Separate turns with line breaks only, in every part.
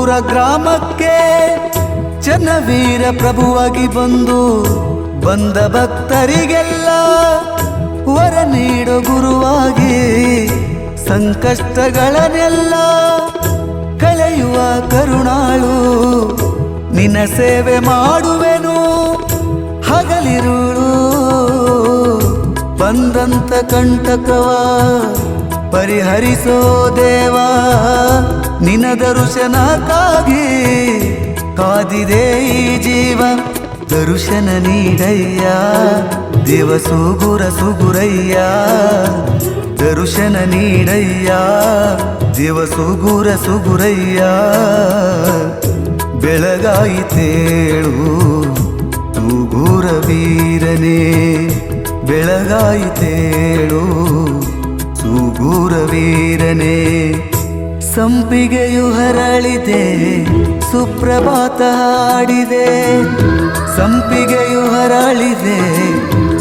ಸೂಗೂರ ಗ್ರಾಮಕ್ಕೆ ಚನ್ನವೀರ ಪ್ರಭುವಾಗಿ ಬಂದ ಭಕ್ತರಿಗೆಲ್ಲ ವರ ನೀಡೋ ಗುರುವಾಗಿ ಸಂಕಷ್ಟಗಳನ್ನೆಲ್ಲ ಕಳೆಯುವ ಕರುಣಾಳು ನಿನ್ನ ಸೇವೆ ಮಾಡುವೆನು ಹಗಲಿರುಳು ಬಂದಂತ ಕಂಟಕವ ಪರಿಹರಿಸೋ ದೇವಾ ನಿನ್ನ ದರ್ಶನಕ್ಕಾಗಿ ಕಾದಿದೆ ಈ ಜೀವ ದರ್ಶನ ನೀಡಯ್ಯ ದೇವ ಸುಗುರಯ್ಯ ದರ್ಶನ ನೀಡಯ್ಯ ದೇವ ಸುಗುರಯ್ಯ ಬೆಳಗಾಯಿತೇಳು ಸೂಗೂರ ವೀರನೇ ಬೆಳಗಾಯಿತೇಳು ಸೂಗೂರ ವೀರನೇ ಸಂಪಿಗೆಯು ಹರಳಿದೆ ಸುಪ್ರಭಾತ ಹಾಡಿದೆ ಸಂಪಿಗೆಯು ಹರಳಿದೆ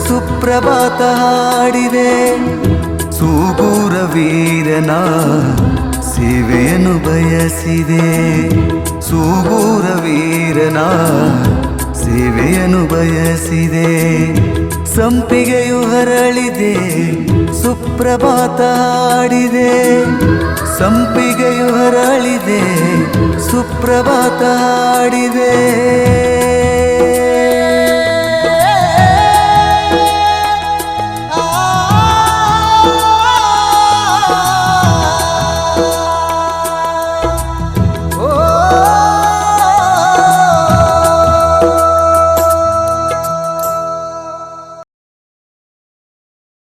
ಸುಪ್ರಭಾತ ಹಾಡಿದೆ ಸೂಗೂರ ವೀರನ ಸೇವೆಯನ್ನು ಬಯಸಿದೆ ಸೂಗೂರ ವೀರನ ಸೇವೆಯನ್ನು ಬಯಸಿದೆ ಸಂಪಿಗೆಯು ಹರಳಿದೆ ಸುಪ್ರಭಾತ ಹಾಡಿದೆ ಸಂಪಿಗೆಯು ಹರಳಿದೆ ಸುಪ್ರಭಾತ ಹಾಡಿದೆ